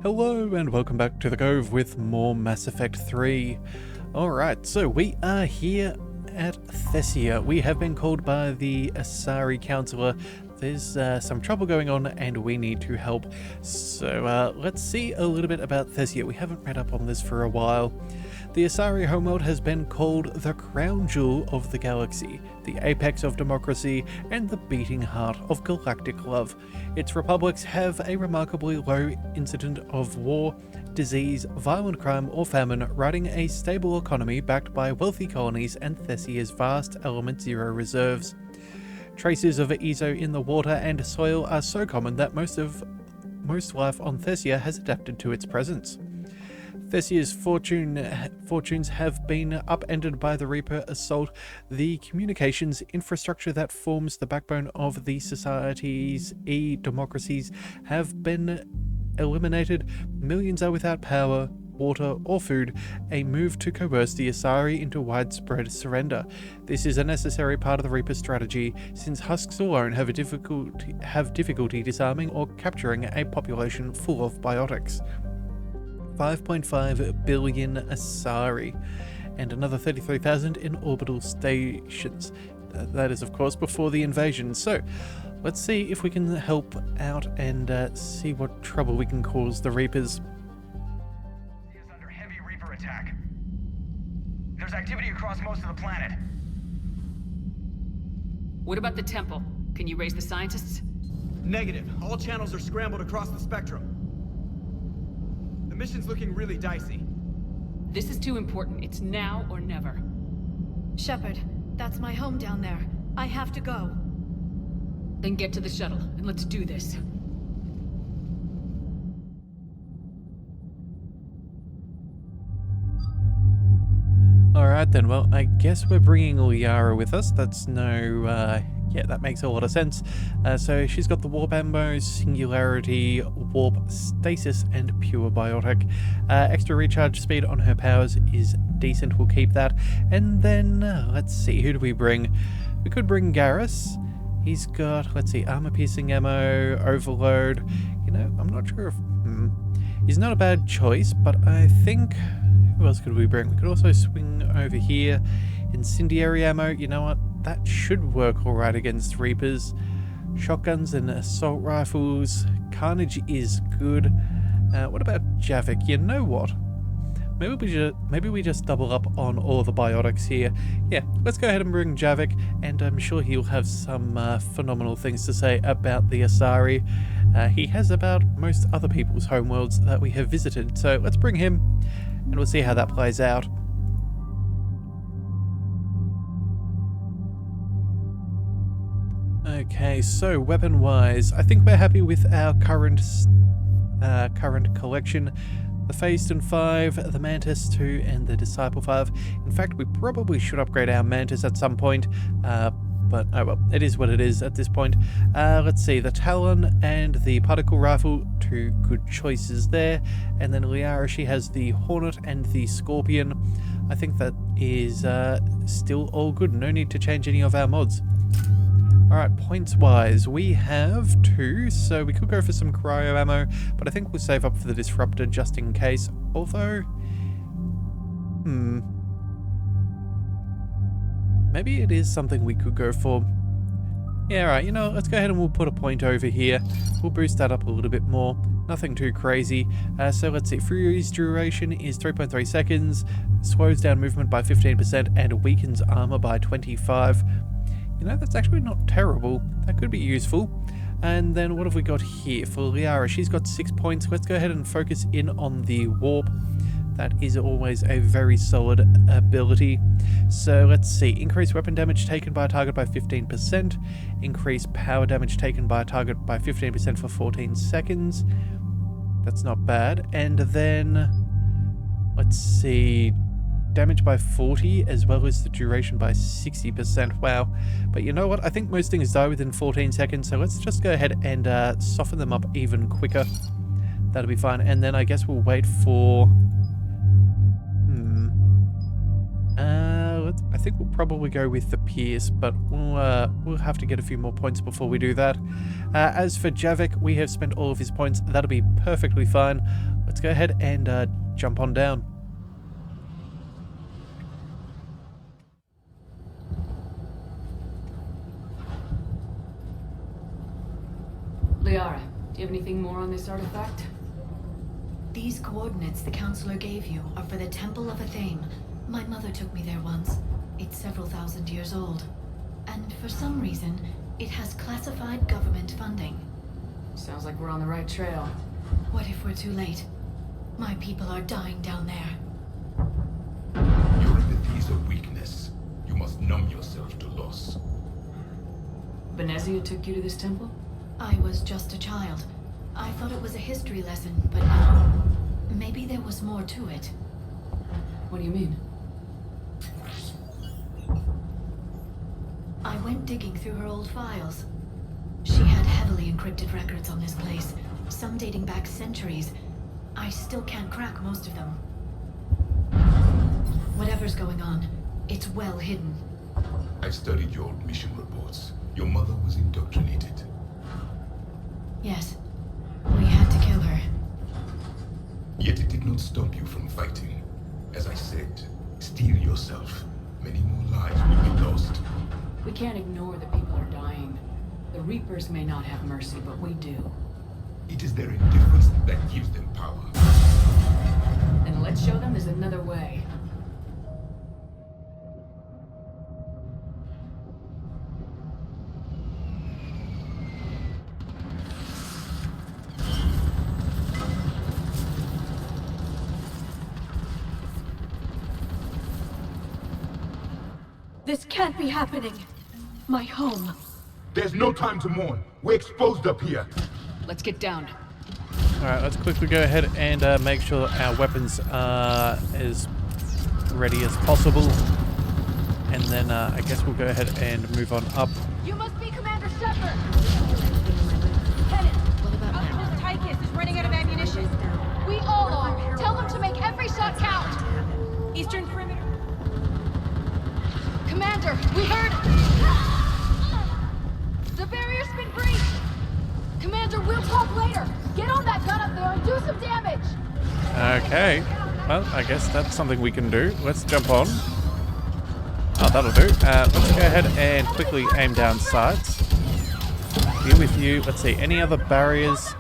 Hello and welcome back to the Cove with more Mass Effect 3. Alright, so we are here at Thessia. We have been called by the Asari Counselor. There's some trouble going on and we need to help. So let's see a little bit about Thessia. We haven't read up on this for a while. The Asari homeworld has been called the crown jewel of the galaxy, the apex of democracy, and the beating heart of galactic love. Its republics have a remarkably low incident of war, disease, violent crime, or famine, riding a stable economy backed by wealthy colonies and Thessia's vast Element Zero reserves. Traces of EZO in the water and soil are so common that most life on Thessia has adapted to its presence. Thessia's fortunes have been upended by the Reaper assault. The communications infrastructure that forms the backbone of the society's democracies have been eliminated. Millions are without power, water, or food, a move to coerce the Asari into widespread surrender. This is a necessary part of the Reaper strategy, since husks alone have difficulty disarming or capturing a population full of biotics. 5.5 billion Asari, and another 33,000 in orbital stations. That is, of course, before the invasion. So, let's see if we can help out and see what trouble we can cause the Reapers. He is under heavy Reaper attack. There's activity across most of the planet. What about the temple? Can you raise the scientists? Negative. All channels are scrambled across the spectrum. The mission's looking really dicey. This is too important. It's now or never. Shepard, that's my home down there. I have to go. Then get to the shuttle, and let's do this. Alright then, well, I guess we're bringing Liara with us. That's yeah, that makes a lot of sense. So she's got the warp ammo, singularity, warp, stasis, and pure biotic. Extra recharge speed on her powers is decent, we'll keep that. And then, let's see, who do we bring? We could bring Garrus. He's got, let's see, armor-piercing ammo, overload. You know, I'm not sure if... He's not a bad choice, but I think... Who else could we bring? We could also swing over here. Incendiary ammo, you know what? That should work alright against Reapers. Shotguns and assault rifles. Carnage is good. What about Javik? You know what? Maybe we just double up on all the biotics here. Yeah, let's go ahead and bring Javik, and I'm sure he'll have some phenomenal things to say about the Asari. He has about most other people's homeworlds that we have visited, so let's bring him, and we'll see how that plays out. Okay, so weapon-wise, I think we're happy with our current collection. The Phaeston 5, the Mantis 2, and the Disciple 5. In fact, we probably should upgrade our Mantis at some point, but oh well, it is what it is at this point. Let's see, the Talon and the Particle Rifle, two good choices there. And then Liara, she has the Hornet and the Scorpion. I think that is still all good, no need to change any of our mods. Alright, points-wise, we have 2, so we could go for some cryo ammo, but I think we'll save up for the disruptor just in case. Although, maybe it is something we could go for. Yeah, alright, you know, let's go ahead and we'll put a point over here. We'll boost that up a little bit more. Nothing too crazy. So let's see, freeze duration is 3.3 seconds, slows down movement by 15%, and weakens armor by 25%. You know, that's actually not terrible. That could be useful. And then what have we got here for Liara? She's got 6 points. Let's go ahead and focus in on the warp. That is always a very solid ability. So let's see. Increase weapon damage taken by a target by 15%. Increase power damage taken by a target by 15% for 14 seconds. That's not bad. And then, let's see, damage by 40 as well as the duration by 60%. Wow. But you know what? I think most things die within 14 seconds, so let's just go ahead and soften them up even quicker. That'll be fine. And then I guess we'll wait for... I think we'll probably go with the Pierce, but we'll have to get a few more points before we do that. As for Javik, we have spent all of his points. That'll be perfectly fine. let's go ahead and jump on down. Liara, do you have anything more on this artifact? These coordinates the counselor gave you are for the Temple of Athame. My mother took me there once. It's several thousand years old. And for some reason, it has classified government funding. Sounds like we're on the right trail. What if we're too late? My people are dying down there. Your empathy is a weakness. You must numb yourself to loss. Thessia took you to this temple? I was just a child. I thought it was a history lesson, but no. Maybe there was more to it. What do you mean? I went digging through her old files. She had heavily encrypted records on this place, some dating back centuries. I still can't crack most of them. Whatever's going on, it's well hidden. I've studied your old mission reports. Your mother was indoctrinated. Yes, we had to kill her. Yet it did not stop you from fighting. As I said, steel yourself. Many more lives will be lost. We can't ignore that people are dying. The Reapers may not have mercy, but we do. It is their indifference that gives them power. Then let's show them there's another way. This can't be happening. My home. There's no time to mourn. We're exposed up here. Let's get down. Alright, let's quickly go ahead and make sure our weapons are as ready as possible. And then I guess we'll go ahead and move on up. You must be Commander Shepard! Kenneth, Outpost Tychus is running out of ammunition. We all are. Tell them to make every shot count. Eastern perimeter. Commander, we heard... The barrier's been breached! Commander, we'll talk later. Get on that gun up there and do some damage! Okay. Well, I guess that's something we can do. Let's jump on. Oh, that'll do. Let's go ahead and quickly aim down sights. Deal with you. Let's see. Any other barriers?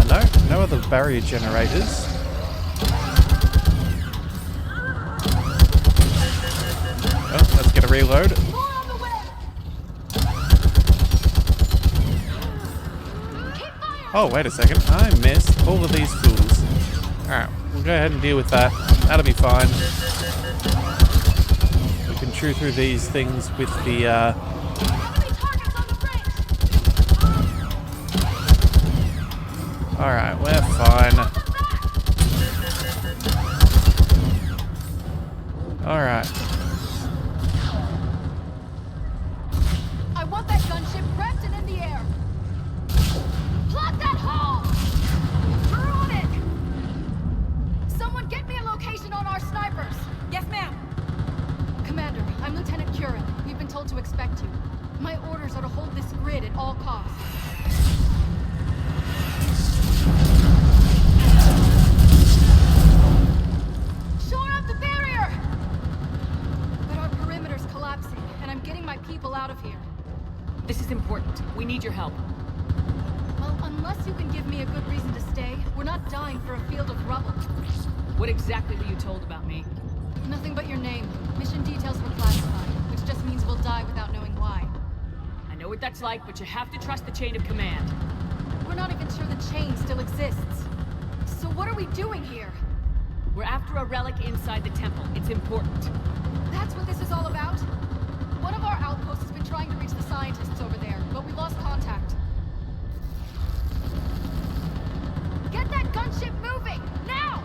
No. No other barrier generators. Well, let's get a reload. Oh, wait a second. I missed all of these fools. Alright, we'll go ahead and deal with that. That'll be fine. We can chew through these things with the, Alright, we're fine. Alright. I want that gunship prepped and in the air. Plot that hole! We're on it! Someone get me a location on our snipers. Yes, ma'am. Commander, I'm Lieutenant Curran. We've been told to expect you. My orders are to hold this grid at all costs. Shore up the barrier! But our perimeter's collapsing, and I'm getting my people out of here. This is important. We need your help. Well, unless you can give me a good reason to stay, we're not dying for a field of rubble. What exactly were you told about me? Nothing but your name. Mission details were classified, which just means we'll die without knowing why. I know what that's like, but you have to trust the chain of command. We're not even sure the chain still exists. So what are we doing here? We're after a relic inside the temple. It's important. That's what this is all about? One of our outposts has been trying to reach the scientists over there, but we lost contact. Get that gunship moving! Now!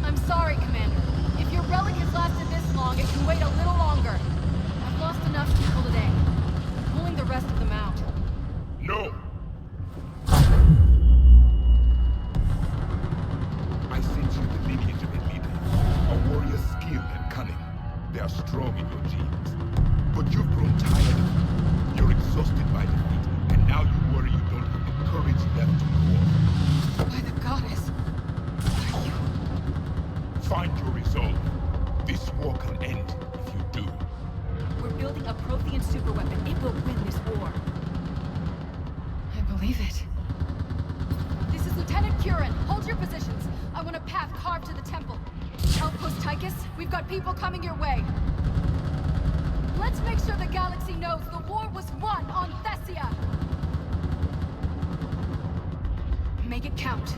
I'm sorry, Commander. If your relic has lasted this long, it can wait a little longer. I've lost enough people today. I'm pulling the rest of them out. No! I sent you the lineage of a leader, a warrior skilled and cunning. exhausted by defeat, and now you worry you don't have the courage left to war. By the goddess. Are you? Find your resolve. This war can end if you do. We're building a Prothean superweapon. It will win this war. I believe it. This is Lieutenant Curran. Hold your positions. I want a path carved to the temple. Outpost Tychus, we've got people coming your way. Let's make sure the galaxy knows the war was won on Thessia. Make it count.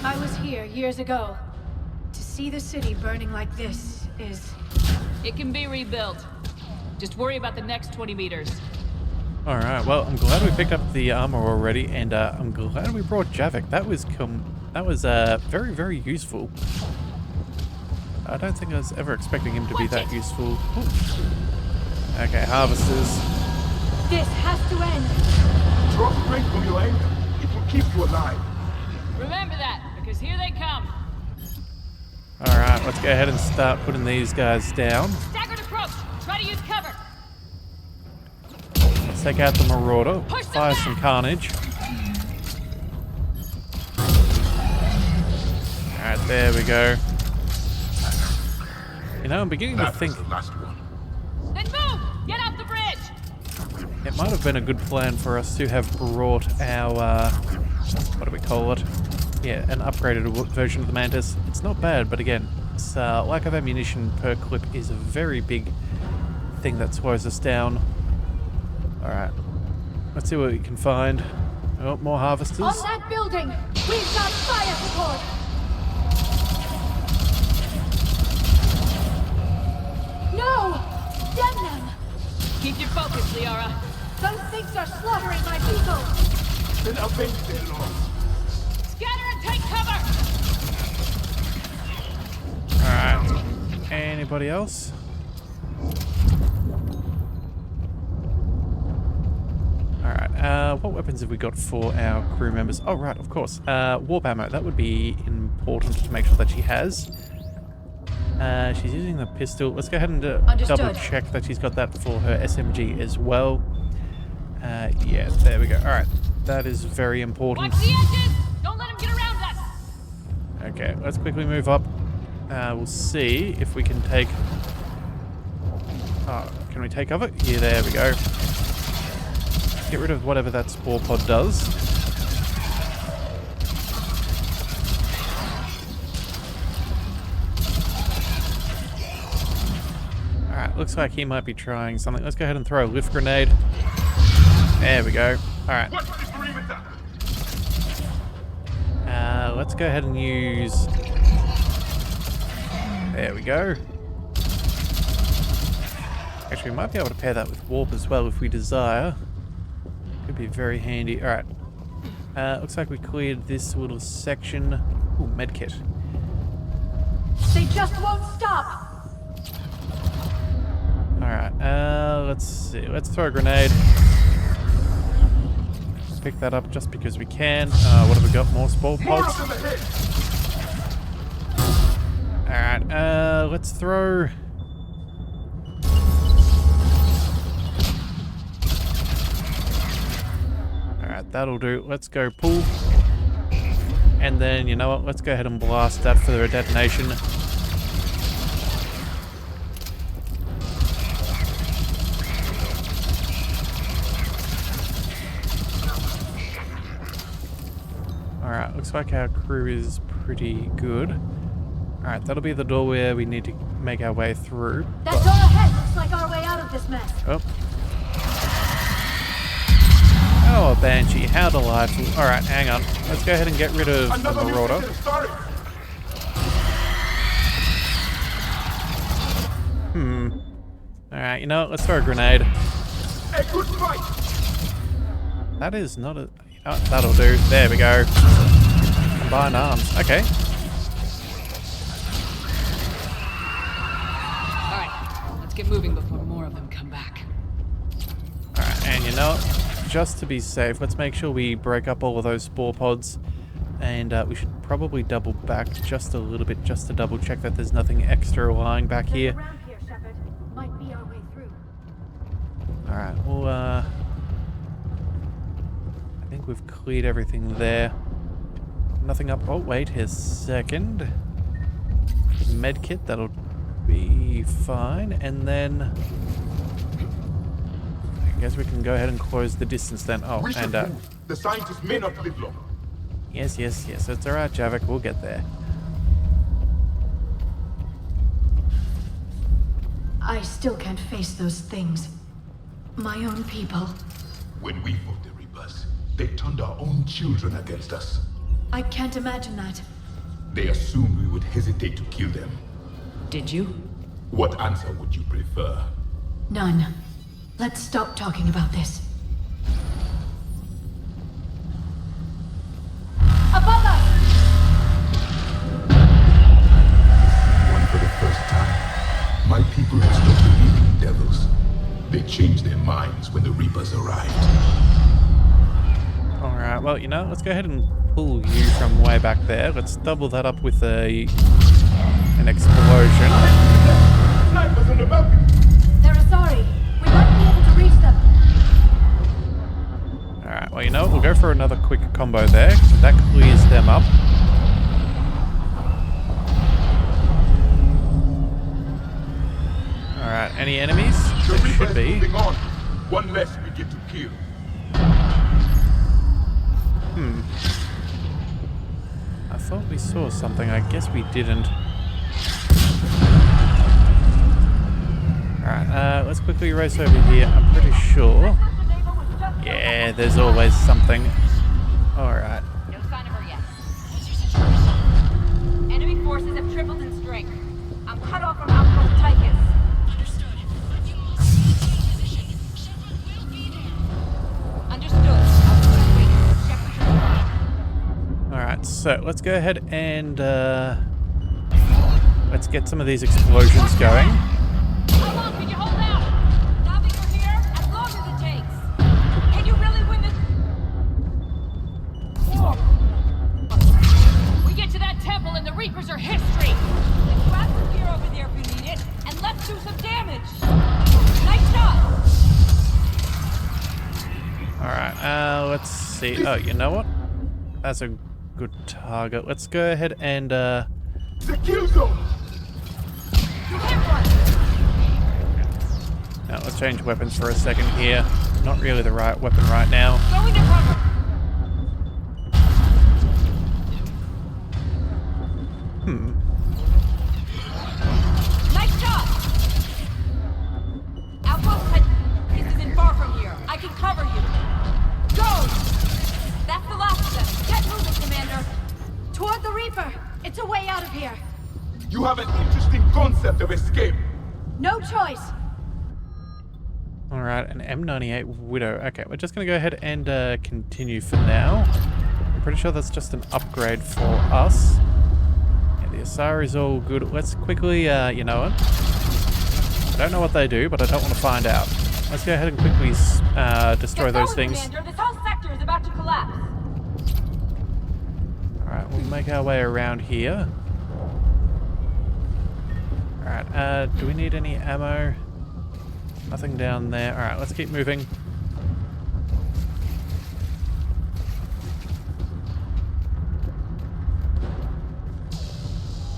I was here years ago. To see the city burning like this is... It can be rebuilt. Just worry about the next 20 meters. Alright, well, I'm glad we picked up the armor already, and I'm glad we brought Javik. That was very, very useful. I don't think I was ever expecting him to be that useful. Ooh. Okay, harvesters. This has to end! Draw strength from your anger. It will keep you alive. Remember that, because here they come. Alright, let's go ahead and start putting these guys down. Staggered approach. Try to use cover. Let's take out the Marauder. Fire some carnage. Alright, there we go. You know, I'm beginning to think the last one. Then move! Get off the bridge! it might have been a good plan for us to have brought our, what do we call it? Yeah, an upgraded version of the Mantis. It's not bad, but again, it's, lack of ammunition per clip is a very big thing that slows us down. Alright, let's see what we can find. Oh, more harvesters. On that building! We've got fire support! No! Damn them! Keep your focus, Liara. Those things are slaughtering my people! Then avenge their loss. Scatter and take cover! Alright, anybody else? Alright, what weapons have we got for our crew members? Oh, right, of course. Warp ammo, that would be important to make sure that she has. She's using the pistol. Let's go ahead and double check that she's got that for her SMG as well. Yeah, there we go. Alright, that is very important. Watch the edges! Don't let him get around us! Okay, let's quickly move up. We'll see if we can take... Oh, can we take cover? Yeah, there we go. Get rid of whatever that spore pod does. Alright, looks like he might be trying something. Let's go ahead and throw a lift grenade. There we go. Alright. Let's go ahead and use... There we go. Actually, we might be able to pair that with warp as well if we desire. Could be very handy. Alright. Looks like we cleared this little section. Ooh, medkit. They just won't stop! Alright, let's see. Let's throw a grenade. Pick that up just because we can. What have we got? More spore pods? Alright, let's throw... Alright, that'll do. Let's go pull. And then, you know what? Let's go ahead and blast that for the detonation. Alright, looks like our crew is pretty good. Alright, that'll be the door where we need to make our way through. That door ahead looks like our way out of this mess. Oh. Oh, a Banshee, how delightful. Alright, hang on. Let's go ahead and get rid of the Marauder. Alright, you know what? Let's throw a grenade. That is not a... Oh, that'll do. There we go. Combined arms. Okay. Alright, let's get moving before more of them come back. Alright, and you know what? Just to be safe, let's make sure we break up all of those spore pods. And we should probably double back just a little bit, just to double check that there's nothing extra lying back here. Around here, Shepard. Might be our way through. Alright, well, I think we've cleared everything there. Nothing up. Oh, wait a second. Medkit, that'll be fine. And then I guess we can go ahead and close the distance then. Oh, We should and move. The scientists may not live long. yes. It's alright, Javik. We'll get there. I still can't face those things. My own people. When we fought the Reapers, they turned our own children against us. I can't imagine that. They assumed we would hesitate to kill them. Did you? What answer would you prefer? None. Let's stop talking about this. Above us! One for the first time. My people have stopped believing in devils. They changed their minds when the Reapers arrived. Alright, well, you know, let's go ahead and pull you from way back there. Let's double that up with an explosion. Snipers on the balcony! They're sorry. We might be able to reach them. Alright, well, you know what? We'll go for another quick combo there. That clears them up. Alright, any enemies? The There Reapers should be. moving on. One less we get to kill. I thought we saw something. I guess we didn't. Alright, let's quickly race over here. I'm pretty sure. Yeah, there's always something. Alright. No sign of her yet. Enemy forces have tripled in strength. I'm cut off from outpost Tychus. Understood. Alright, so let's go ahead and let's get some of these explosions going. How long can you hold out? Now that you're here, as long as it takes. Can you really win this? We get to that temple and the Reapers are history. Grab some gear over there if you need it, and let's do some damage. Nice shot. Alright, let's see. Oh, you know what? That's a good target. Let's go ahead and The kill zone! You hit one. now let's change weapons for a second here. Not really the right weapon right now. Going to cover. Nice shot. Outpost Tychus isn't far from here. I can cover you. Go! That's the last of them. Get moving, Commander. Toward the Reaper. It's a way out of here. You have an interesting concept of escape. No choice. Alright, an M98 Widow. Okay, we're just going to go ahead and continue for now. I'm pretty sure that's just an upgrade for us. Yeah, the Asari's all good. Let's quickly, you know what? I don't know what they do, but I don't want to find out. Let's go ahead and quickly destroy Get those going, things. Commander. This whole sector is about to collapse. Alright, we'll make our way around here. Alright, do we need any ammo? Nothing down there. Alright, let's keep moving.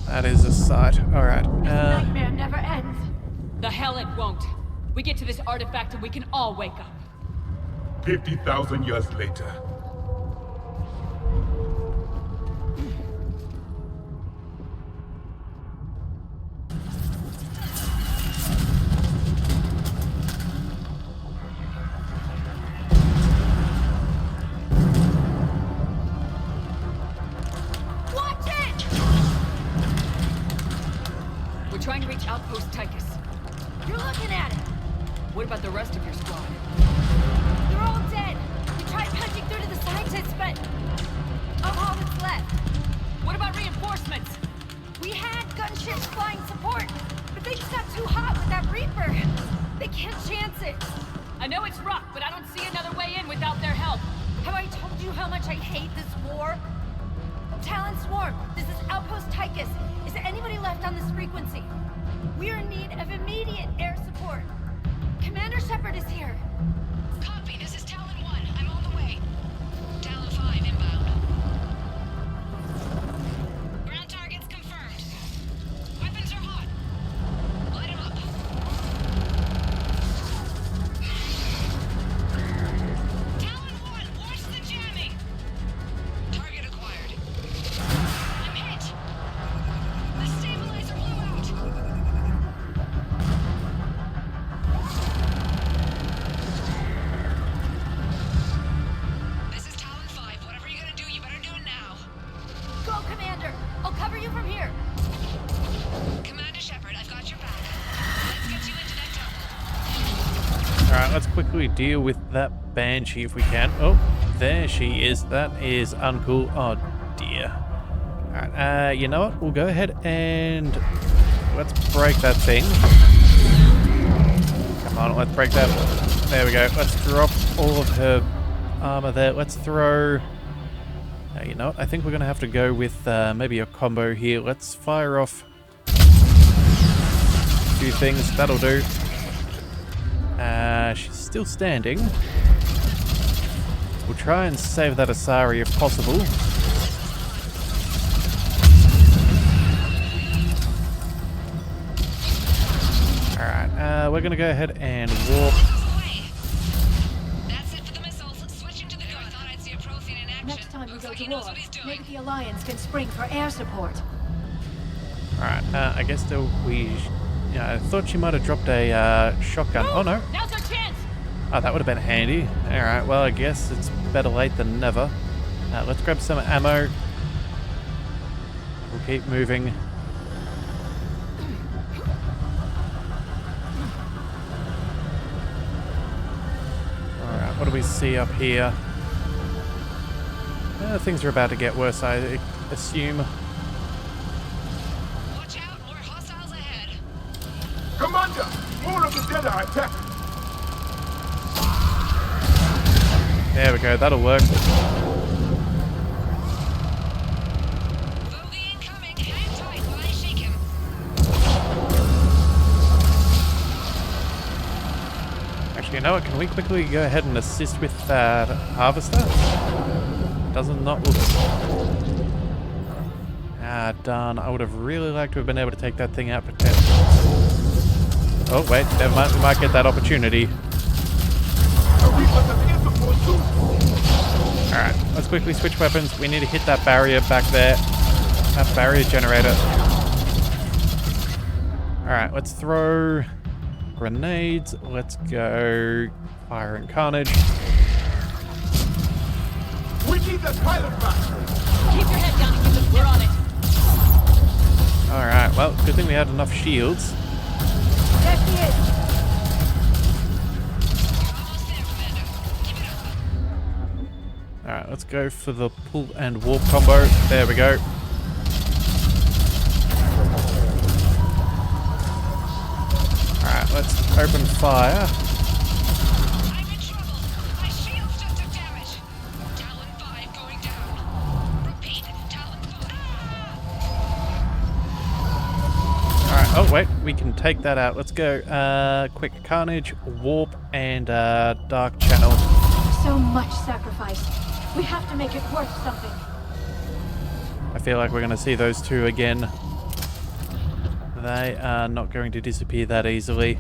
That is a sight. Alright, Nightmare never ends. The hell it won't. We get to this artifact and we can all wake up. 50,000 years later. Watch it! We're trying to reach Outpost Tychus. You're looking at it. What about the rest of your squad? They're all dead. We tried punching through to the scientists, but of all that's left. What about reinforcements? We had gunships flying support, but they just got too hot with that Reaper. They can't chance it. I know it's rough, but I don't see another way in without their help. Have I told you how much I hate this war? Talon Swarm, this is Outpost Tychus. Is there anybody left on this frequency? We're in need of immediate air support. Commander Shepard is here. Copy, this is Talon 1. I'm on the way. Talon 5 inbound. Ground targets confirmed. Weapons are hot. Light 'em up. Talon 1, watch the jamming. Target acquired. I'm hit. The stabilizer blew out. This is Talon 5. Whatever you're gonna do, you better do it now. Go, Commander. I'll cover you from here. Commander Shepard, I've got your back. Let's get you into that tunnel. Alright, let's quickly deal with that Banshee if we can. Oh, there she is. That is uncool. Oh dear. Alright, you know what? We'll go ahead and let's break that thing. Come on, let's break that. There we go. Let's drop all of her armor there. Let's throw... you know what? I think we're going to have to go with maybe a combo here. Let's fire off a few things. That'll do. She's still standing. We'll try and save that Asari if possible. Alright, we're going to go ahead and warp. That's it for the missiles. Switching to the gun. I thought I'd see a Prothean in action. Next time we Looks go like to he knows war, what he's doing. maybe the Alliance can spring for air support. Alright, I guess that we... Yeah, I thought she might have dropped a shotgun. Oh no. Now's our chance. Oh, that would have been handy. Alright, well I guess it's better late than never. Let's grab some ammo. We'll keep moving. Alright, what do we see up here? Things are about to get worse, I assume. Watch out, more hostiles ahead. Commander, more of the Dead are attacking. There we go, that'll work. Bogey incoming. Hang tight while I shake him. Actually, you know what? Can we quickly go ahead and assist with that harvester? Doesn't not look... Ah, darn. I would have really liked to have been able to take that thing out potentially. Oh, wait. Never mind. We might get that opportunity. Alright. Let's quickly switch weapons. We need to hit that barrier back there. That barrier generator. Alright. Let's throw grenades. Let's go fire and carnage. We need the pilot back. Keep your head down and give us. We're on it. Alright, well, good thing we had enough shields. There she is. Almost there, Commander. Keep it up. Alright, let's go for the pull and warp combo. There we go. Alright, let's open fire. I'm in trouble. My shields just took damage. Talon 5 going down. Repeat, Talon 5. Alright, oh wait, we can take that out. Let's go. Quick carnage, warp, and dark channel. So much sacrifice. We have to make it worth something. I feel like we're going to see those two again. They are not going to disappear that easily.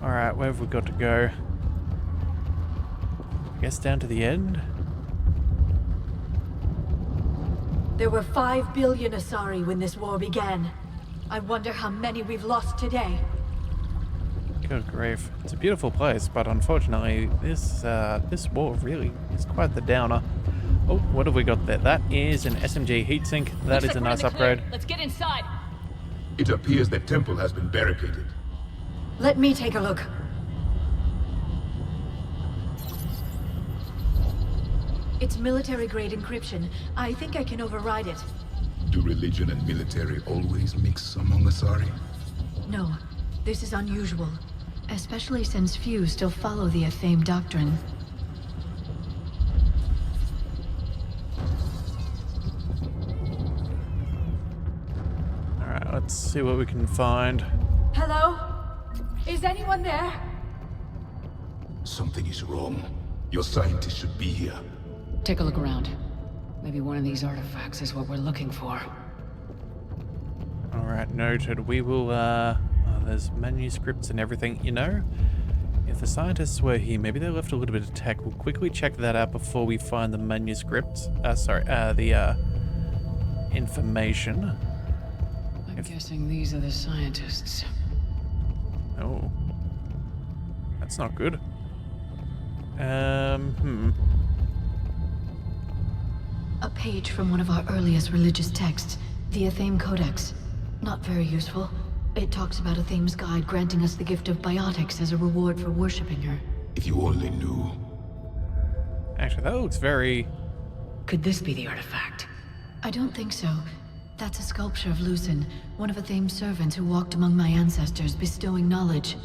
Alright, where have we got to go? I guess down to the end? There were 5 billion Asari when this war began. I wonder how many we've lost today. Good grief. It's a beautiful place, but unfortunately, this war really is quite the downer. Oh, what have we got there? That is an SMG heatsink. That is a nice upgrade. Let's get inside. It appears the temple has been barricaded. Let me take a look. It's military-grade encryption. I think I can override it. Do religion and military always mix among Asari? No, this is unusual. Especially since few still follow the Athame doctrine. Alright, let's see what we can find. Hello? Is anyone there? Something is wrong. Your scientists should be here. Take a look around. Maybe one of these artifacts is what we're looking for. Alright, noted. We will, there's manuscripts and everything. You know, if the scientists were here, maybe they left a little bit of tech. We'll quickly check that out before we find the manuscripts. The information. I'm guessing these are the scientists. Oh. That's not good. A page from one of our earliest religious texts, the Athame Codex. Not very useful. It talks about Athame's guide granting us the gift of biotics as a reward for worshipping her. If you only knew. Actually, that looks very... Could this be the artifact? I don't think so. That's a sculpture of Lucen, one of Athame's servants who walked among my ancestors, bestowing knowledge.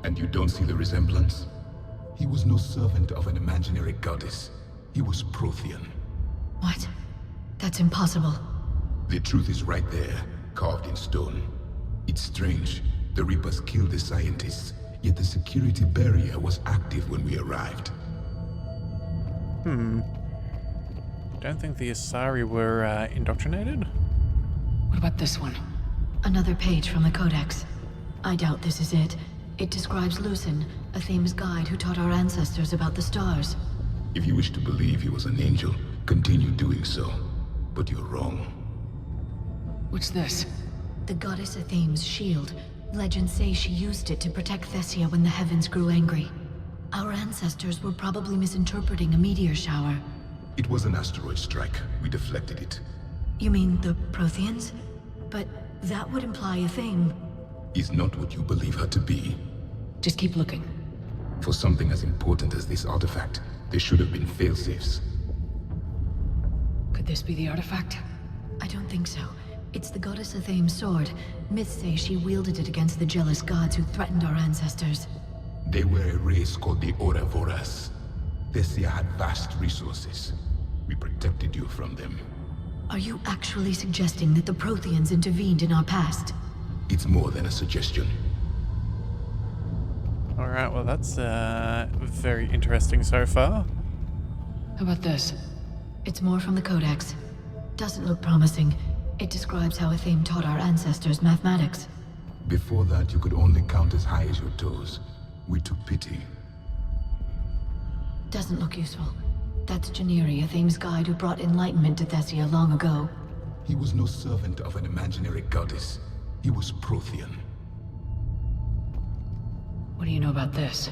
And you don't see the resemblance? He was no servant of an imaginary goddess. He was Prothean. What? That's impossible. The truth is right there, carved in stone. It's strange. The Reapers killed the scientists, yet the security barrier was active when we arrived. Don't think the Asari were indoctrinated? What about this one? Another page from the Codex. I doubt this is it. It describes Lucen, Athame's guide who taught our ancestors about the stars. If you wish to believe he was an angel, continue doing so. But you're wrong. What's this? The goddess Athame's shield. Legends say she used it to protect Thessia when the heavens grew angry. Our ancestors were probably misinterpreting a meteor shower. It was an asteroid strike. We deflected it. You mean the Protheans? But that would imply Athame. Is not what you believe her to be. Just keep looking. For something as important as this artifact, there should have been failsafes. Could this be the artifact? I don't think so. It's the goddess Athame's sword. Myths say she wielded it against the jealous gods who threatened our ancestors. They were a race called the Voras. Thessia had vast resources. We protected you from them. Are you actually suggesting that the Protheans intervened in our past? It's more than a suggestion. Alright, well that's very interesting so far. How about this? It's more from the Codex. Doesn't look promising. It describes how Athame taught our ancestors mathematics. Before that, you could only count as high as your toes. We took pity. Doesn't look useful. That's Janeri, Athame's guide who brought enlightenment to Thessia long ago. He was no servant of an imaginary goddess. He was Prothean. What do you know about this?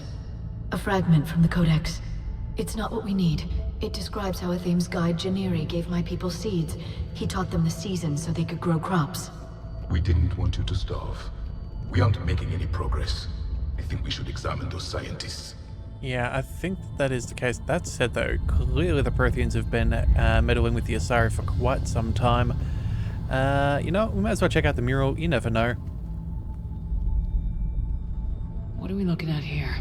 A fragment from the Codex. It's not what we need. It describes how Athame's guide Janeri gave my people seeds. He taught them the seasons so they could grow crops. We didn't want you to starve. We aren't making any progress. I think we should examine those scientists. Yeah, I think that is the case. That said though, clearly the Protheans have been meddling with the Asari for quite some time. You know, we might as well check out the mural, you never know. What are we looking at here?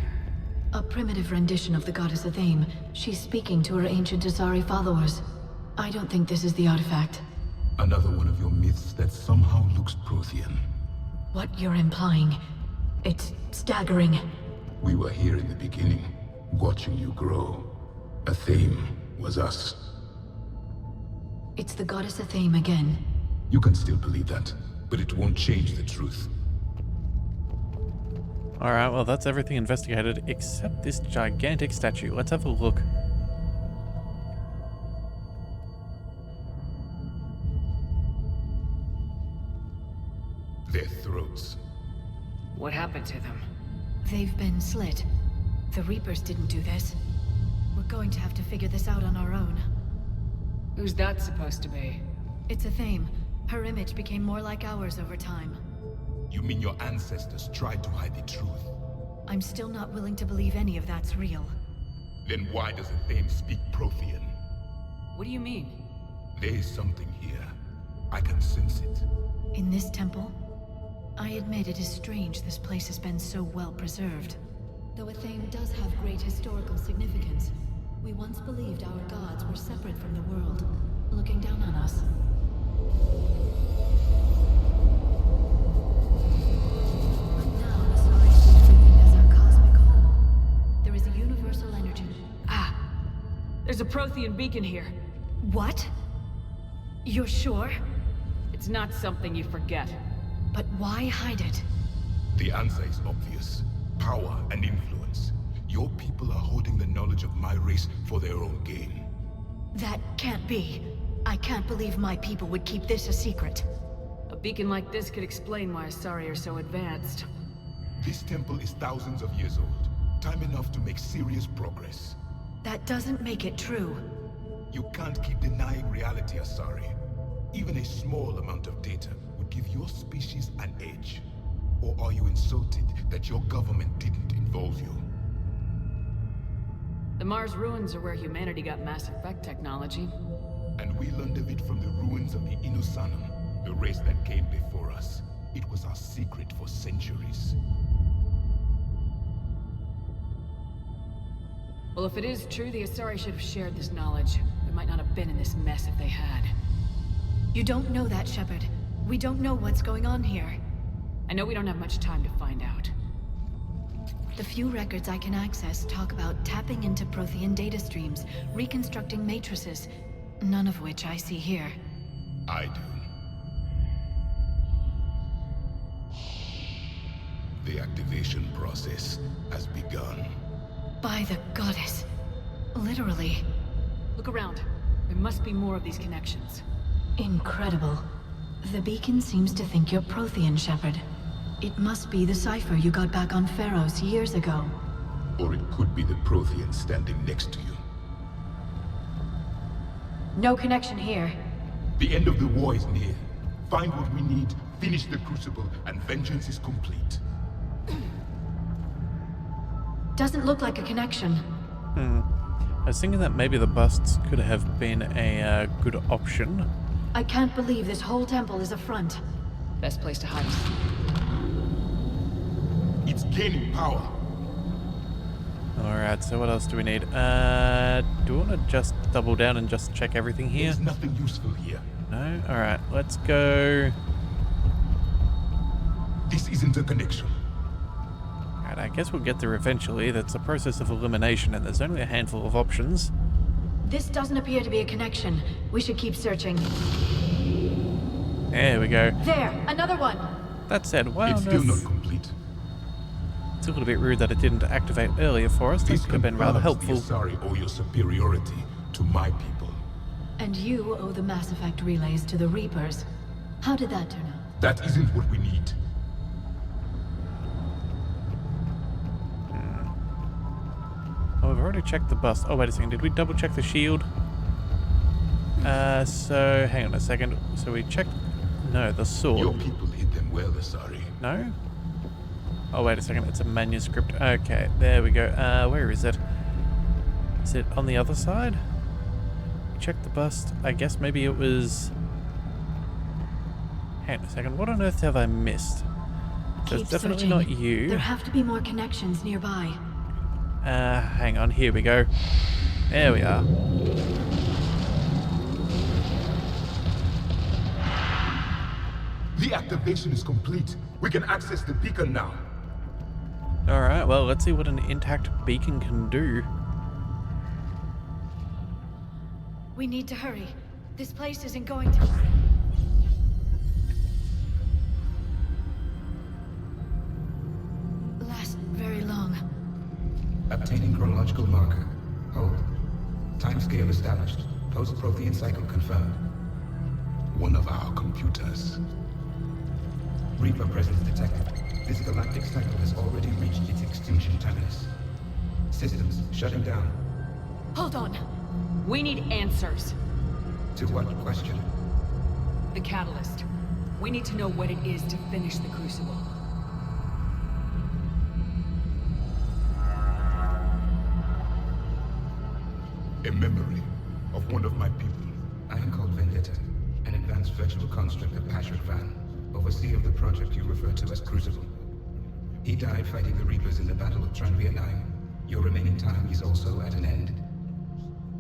A primitive rendition of the goddess Athame. She's speaking to her ancient Asari followers. I don't think this is the artifact. Another one of your myths that somehow looks Prothean. What you're implying, it's staggering. We were here in the beginning, watching you grow. Athame was us. It's the goddess Athame again. You can still believe that, but it won't change the truth. Alright, well that's everything investigated except this gigantic statue. Let's have a look. Their throats. What happened to them? They've been slit. The Reapers didn't do this. We're going to have to figure this out on our own. Who's that supposed to be? It's Athame. Her image became more like ours over time. You mean your ancestors tried to hide the truth? I'm still not willing to believe any of that's real. Then why does Athame speak Prothean? What do you mean? There is something here. I can sense it. In this temple? I admit it is strange this place has been so well preserved. Though Athame does have great historical significance, we once believed our gods were separate from the world, looking down on us. But now Asari a Prothean beacon here. What? You're sure? It's not something you forget. But why hide it? The answer is obvious. Power and influence. Your people are holding the knowledge of my race for their own gain. That can't be. I can't believe my people would keep this a secret. A beacon like this could explain why Asari are so advanced. This temple is thousands of years old. Time enough to make serious progress. That doesn't make it true. You can't keep denying reality, Asari. Even a small amount of data would give your species an edge. Or are you insulted that your government didn't involve you? The Mars ruins are where humanity got Mass Effect technology. And we learned of it from the ruins of the Inusanum, the race that came before us. It was our secret for centuries. Well, if it is true, the Asari should have shared this knowledge. We might not have been in this mess if they had. You don't know that, Shepard. We don't know what's going on here. I know we don't have much time to find out. The few records I can access talk about tapping into Prothean data streams, reconstructing matrices, none of which I see here. I do. The activation process has begun. By the goddess. Literally. Look around. There must be more of these connections. Incredible. The beacon seems to think you're Prothean, Shepard. It must be the cipher you got back on Pharos years ago. Or it could be the Prothean standing next to you. No connection here. The end of the war is near. Find what we need, finish the Crucible, and vengeance is complete. Doesn't look like a connection. I was thinking that maybe the busts could have been a good option. I can't believe this whole temple is a front. Best place to hide. It's gaining power. Alright, so what else do we need? Do we want to just double down and just check everything here? There's nothing useful here. No? Alright, let's go. This isn't a connection. Alright, I guess we'll get there eventually. That's a process of elimination and there's only a handful of options. This doesn't appear to be a connection. We should keep searching. There we go. There! Another one! That said, why It's on still earth... not complete. It's a little bit rude that it didn't activate earlier for us. That This could have been rather confirms helpful. the Asari owe your superiority to my people. And you owe the Mass Effect relays to the Reapers. How did that turn out? That isn't what we need. Oh, we've already checked the bust. Oh, wait a second. Did we double check the shield? So, hang on a second. So we checked... No, the sword. Your people hid them well, Asari. No? Oh, wait a second. It's a manuscript. Okay, there we go. Where is it? Is it on the other side? Check the bust. I guess maybe it was... Hang on a second. What on earth have I missed? So Keep it's definitely searching. not you. There have to be more connections nearby. Hang on. Here we go. There we are. The activation is complete. We can access the beacon now. Alright, well, let's see what an intact beacon can do. We need to hurry. This place isn't going to... last very long. Obtaining chronological marker. Hold. Timescale established. Post-Prothean cycle confirmed. One of our computers. Reaper presence detected. This galactic cycle has already reached its extinction terminus. Systems shutting down. Hold on. We need answers. To what question? The catalyst. We need to know what it is to finish the Crucible. A memory of one of my people. I am called Vendetta, an advanced virtual construct of Patrick Van, overseer of the project you refer to as Crucible. He died fighting the Reapers in the Battle of Tranvia 9. Your remaining time is also at an end.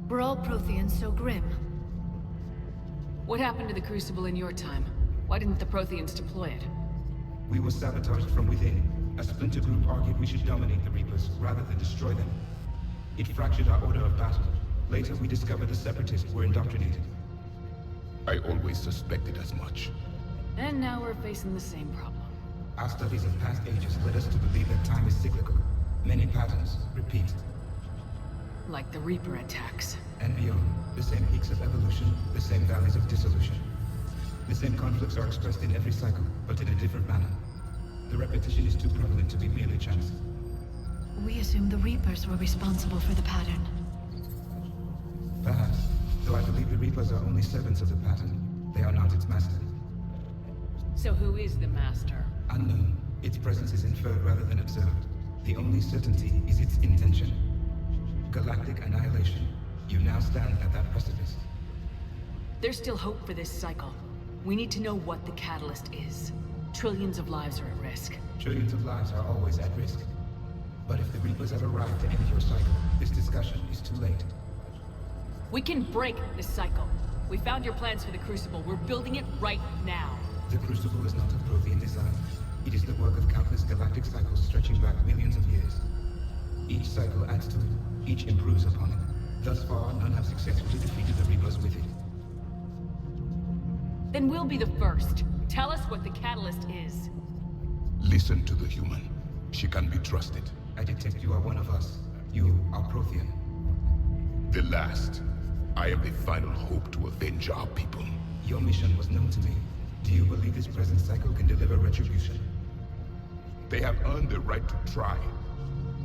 We're all Protheans so grim. What happened to the Crucible in your time? Why didn't the Protheans deploy it? We were sabotaged from within. A splinter group argued we should dominate the Reapers rather than destroy them. It fractured our order of battle, Later, we discovered the Separatists were indoctrinated. I always suspected as much. And now we're facing the same problem. Our studies of past ages led us to believe that time is cyclical. Many patterns repeat. Like the Reaper attacks. And beyond, the same peaks of evolution, the same valleys of dissolution. The same conflicts are expressed in every cycle, but in a different manner. The repetition is too prevalent to be merely chance. We assume the Reapers were responsible for the pattern. Perhaps, though I believe the Reapers are only servants of the pattern. They are not its master. So who is the master? Unknown. Its presence is inferred rather than observed. The only certainty is its intention. Galactic annihilation. You now stand at that precipice. There's still hope for this cycle. We need to know what the catalyst is. Trillions of lives are at risk. Trillions of lives are always at risk. But if the Reapers have arrived to end your cycle, this discussion is too late. We can break this cycle. We found your plans for the Crucible. We're building it right now. The Crucible is not of Prothean design. It is the work of countless galactic cycles stretching back millions of years. Each cycle adds to it. Each improves upon it. Thus far, none have successfully defeated the Reapers with it. Then we'll be the first. Tell us what the catalyst is. Listen to the human. She can be trusted. I detect you are one of us. You are Prothean. The last. I am the final hope to avenge our people. Your mission was known to me. Do you believe this present cycle can deliver retribution? They have earned the right to try.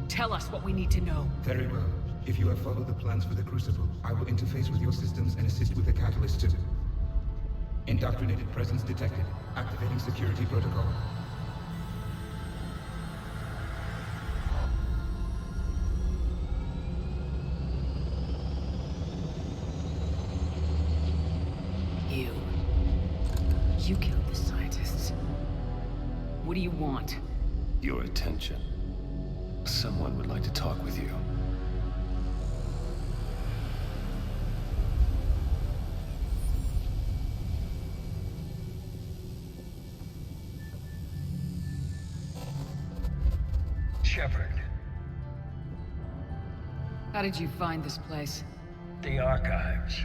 Tell us what we need to know. Very well. If you have followed the plans for the Crucible, I will interface with your systems and assist with the catalyst too. Indoctrinated presence detected. Activating security protocol. You killed the scientists. What do you want? Your attention. Someone would like to talk with you. Shepard. How did you find this place? The archives.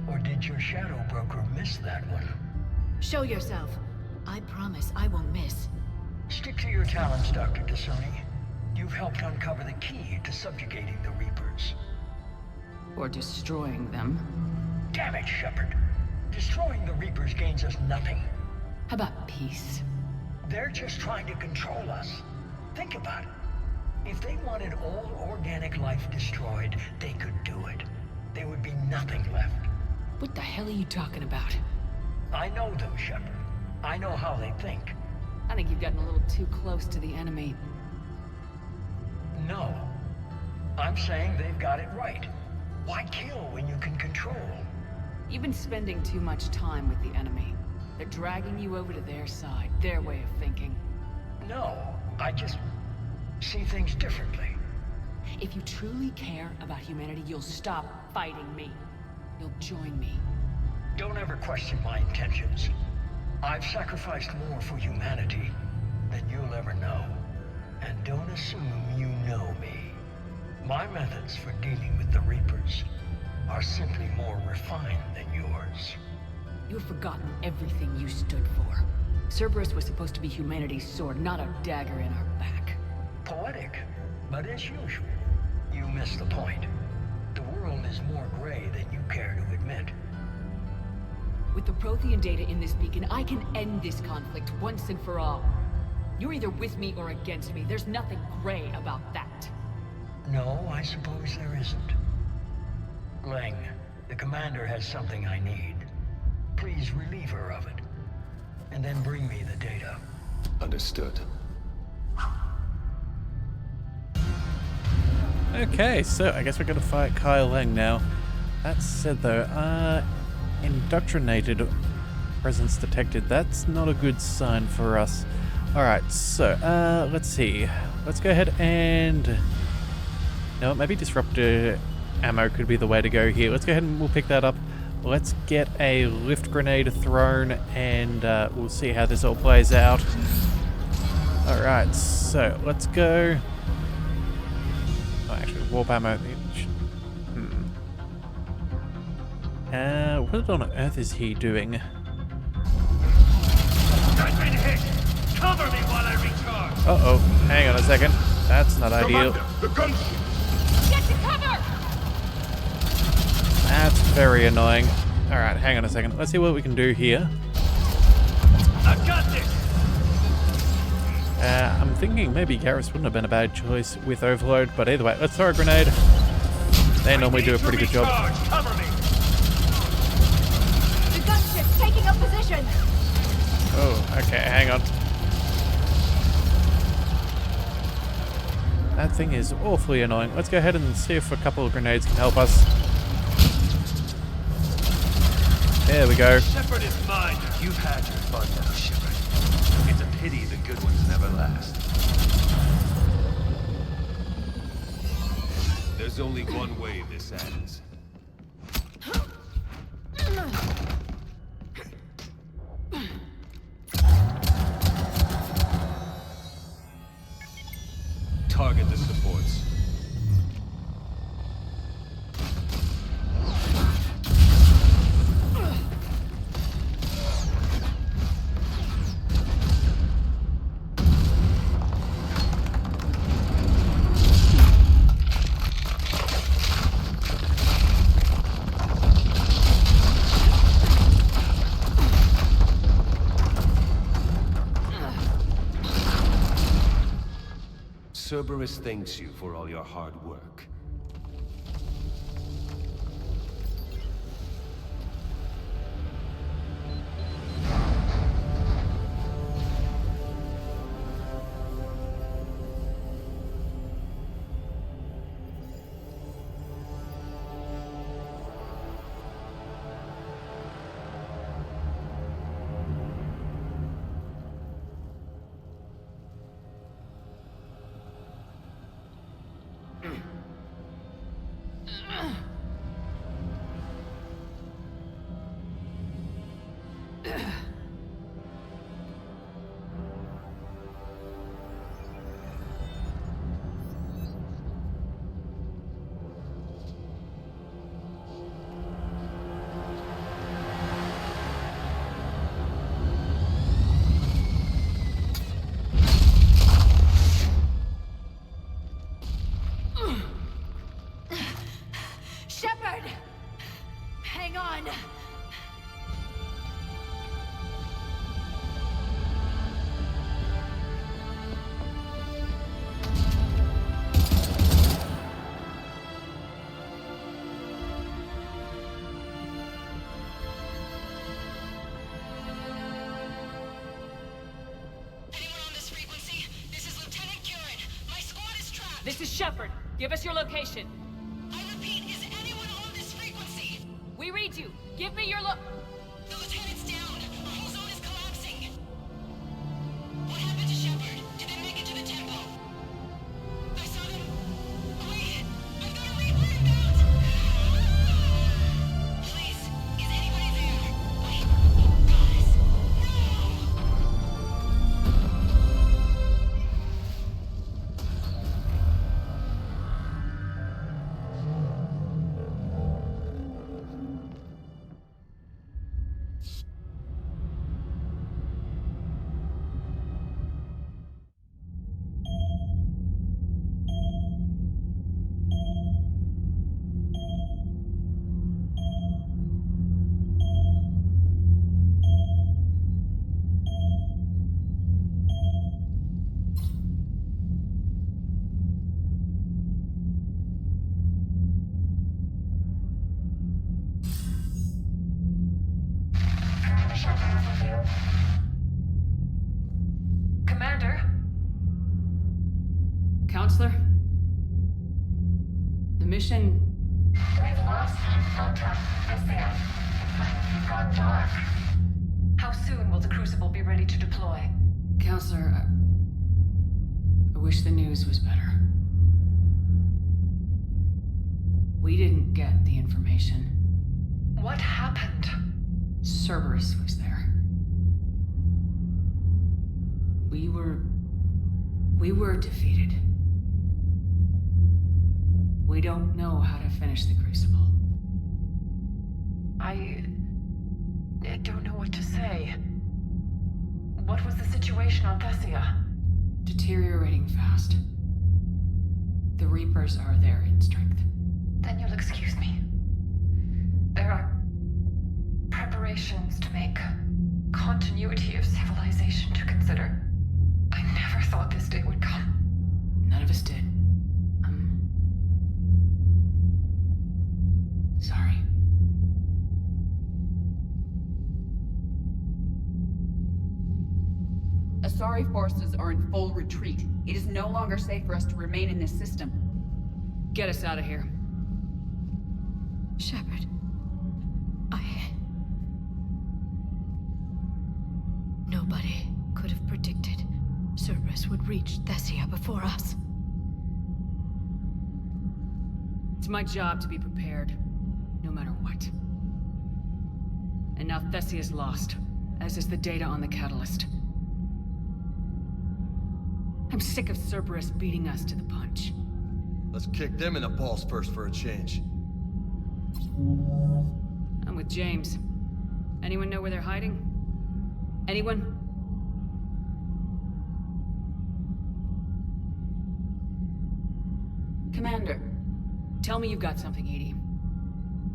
Or did your shadow broker miss that one? Show yourself. I promise I won't miss. Stick to your talents, Dr. T'Soni. You've helped uncover the key to subjugating the Reapers. Or destroying them. Damn it, Shepard. Destroying the Reapers gains us nothing. How about peace? They're just trying to control us. Think about it. If they wanted all organic life destroyed, they could do it. There would be nothing left. What the hell are you talking about? I know them, Shepard. I know how they think. I think you've gotten a little too close to the enemy. No. I'm saying they've got it right. Why kill when you can control? You've been spending too much time with the enemy. They're dragging you over to their side, their way of thinking. No, I just see things differently. If you truly care about humanity, you'll stop fighting me. You'll join me. Don't ever question my intentions. I've sacrificed more for humanity than you'll ever know. And don't assume you know me. My methods for dealing with the Reapers are simply more refined than yours. You've forgotten everything you stood for. Cerberus was supposed to be humanity's sword, not a dagger in our back. Poetic, but as usual, you missed the point. The world is more gray than you care to admit. With the Prothean data in this beacon, I can end this conflict once and for all. You're either with me or against me. There's nothing gray about that. No, I suppose there isn't. Lang, the commander has something I need. Please relieve her of it. And then bring me the data. Understood. Okay, so I guess we're gonna fight Kyle Lang now. That said though, indoctrinated presence detected. That's not a good sign for us. Alright, so, let's see. Let's go ahead and... No, maybe disruptor ammo could be the way to go here. Let's go ahead and we'll pick that up. Let's get a lift grenade thrown and we'll see how this all plays out. Alright, so let's go... Oh, actually, warp ammo. What on earth is he doing? I've been hit! Cover me while I recharge! Uh-oh, hang on a second. That's not ideal. The gunship! Get to cover! That's very annoying. Alright, hang on a second. Let's see what we can do here. I've got this! I'm thinking maybe Garrus wouldn't have been a bad choice with Overload, but either way, let's throw a grenade. They normally do a pretty good job. Cover me! The gunship's taking up position! Oh, okay, hang on. That thing is awfully annoying. Let's go ahead and see if a couple of grenades can help us. There we go. Shepard is mine. You've had your fun now, Shepard. It's a pity the good ones never last. There's only one way this ends. Target the supports. Cerberus thanks you for all your hard work. Shepard! Hang on! This is Shepard. Give us your location. I repeat, is anyone on this frequency? We read you. Give me your The lieutenant's down. Our whole zone is collapsing. What happened to Shepard? Did they make it to the temple? I saw them. Wait! I've got a Reaper inbound! Please, is anybody there? Wait, guys, no! Commander? Counselor? The mission... We've lost contact with the It's gone dark. How soon will the Crucible be ready to deploy? Counselor, I wish the news was better. We didn't get the information. What happened? Cerberus was there. We were defeated. We don't know how to finish the Crucible. I don't know what to say. What was the situation on Thessia? Deteriorating fast. The Reapers are there in strength. Then you'll excuse me. There are preparations to make, continuity of civilization to consider. I never thought this day would come. None of us did. Sorry. Asari forces are in full retreat. It is no longer safe for us to remain in this system. Get us out of here. Shepard. Nobody could have predicted Cerberus would reach Thessia before us. It's my job to be prepared, no matter what. And now Thessia's lost, as is the data on the catalyst. I'm sick of Cerberus beating us to the punch. Let's kick them in the balls first for a change. I'm with James. Anyone know where they're hiding? Anyone? Commander, tell me you've got something, Edie.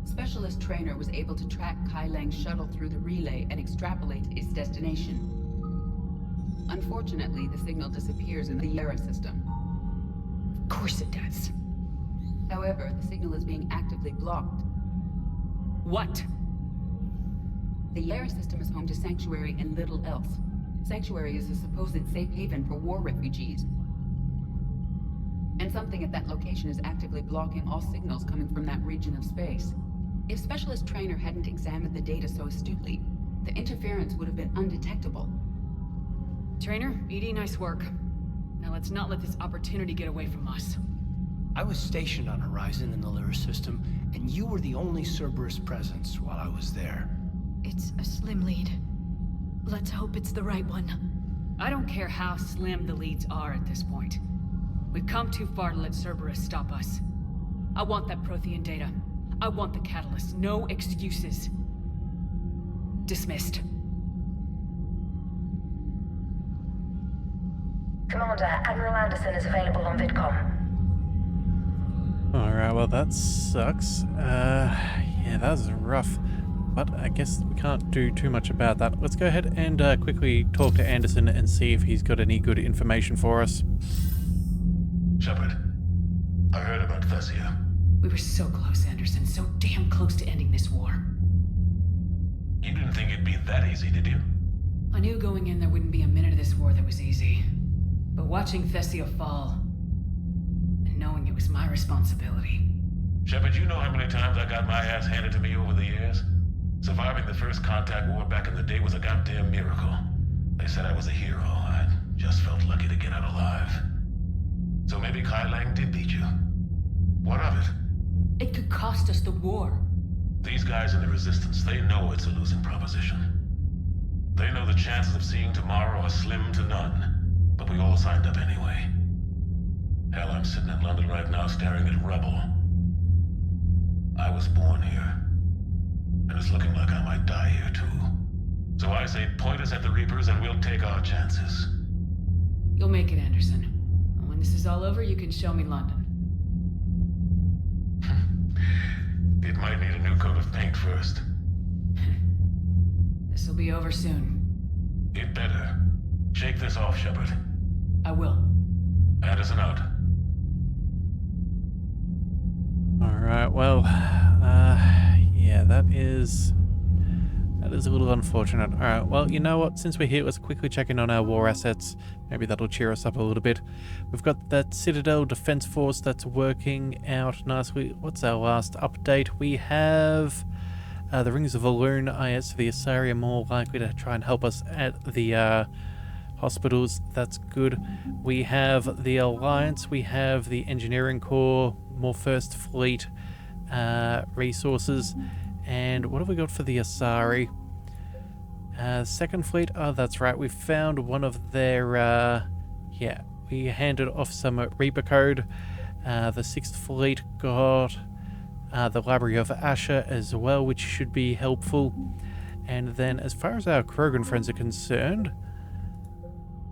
Specialist Trainer was able to track Kai Lang's shuttle through the relay and extrapolate its destination. Unfortunately, the signal disappears in the Yara system. Of course it does. However, the signal is being actively blocked. What? The Yara system is home to Sanctuary and little else. Sanctuary is a supposed safe haven for war refugees. And something at that location is actively blocking all signals coming from that region of space. If Specialist Trainer hadn't examined the data so astutely, the interference would have been undetectable. Trainer, Edie, nice work. Now let's not let this opportunity get away from us. I was stationed on Horizon in the Lyra system, and you were the only Cerberus presence while I was there. It's a slim lead. Let's hope it's the right one. I don't care how slim the leads are at this point. We've come too far to let Cerberus stop us. I want that Prothean data. I want the catalyst. No excuses. Dismissed. Commander, Admiral Anderson is available on VidCom. Alright, well that sucks. Yeah, that was rough. But I guess we can't do too much about that. Let's go ahead and quickly talk to Anderson and see if he's got any good information for us. Shepard, I heard about Thessia. We were so close, Anderson. So damn close to ending this war. You didn't think it'd be that easy, did you? I knew going in there wouldn't be a minute of this war that was easy. But watching Thessia fall, and knowing it was my responsibility. Shepard, you know how many times I got my ass handed to me over the years? Surviving the first contact war back in the day was a goddamn miracle. They said I was a hero. I just felt lucky to get out alive. So maybe Kai Lang did beat you. What of it? It could cost us the war. These guys in the Resistance, they know it's a losing proposition. They know the chances of seeing tomorrow are slim to none. But we all signed up anyway. Hell, I'm sitting in London right now staring at rubble. I was born here. And it's looking like I might die here too. So I say point us at the Reapers and we'll take our chances. You'll make it, Anderson. And when this is all over, you can show me London. It might need a new coat of paint first. This'll be over soon. It better. Shake this off, Shepard. I will. Anderson out. Alright, well, yeah, that is a little unfortunate. Alright, well, you know what? Since we're here, let's quickly check in on our war assets. Maybe that'll cheer us up a little bit. We've got that Citadel Defense Force that's working out nicely. What's our last update? We have the Rings of Elune. Yes, the Asari are more likely to try and help us at the hospitals. That's good. We have the Alliance. We have the Engineering Corps, more First Fleet resources. And what have we got for the Asari? Second Fleet. Oh, that's right. We found one of their... yeah, we handed off some Reaper code. The 6th Fleet got the Library of Asher as well, which should be helpful. And then as far as our Krogan friends are concerned,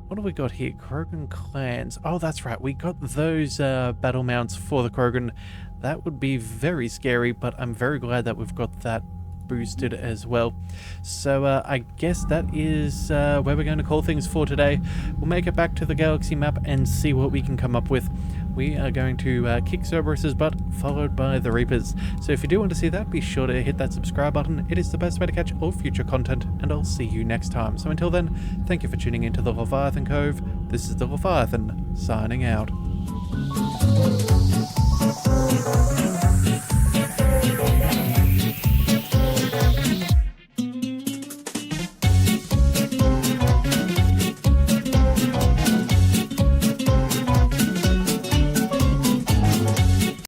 what do we got here? Krogan clans. Oh, that's right. We got those battle mounts for the Krogan. That would be very scary, but I'm very glad that we've got that boosted as well. So I guess that is where we're going to call things for today. We'll make it back to the galaxy map and see what we can come up with. We are going to kick Cerberus's butt, followed by the Reapers. So if you do want to see that, be sure to hit that subscribe button. It is the best way to catch all future content, and I'll see you next time. So until then, thank you for tuning into the Leviathan Cove. This is the Leviathan, signing out.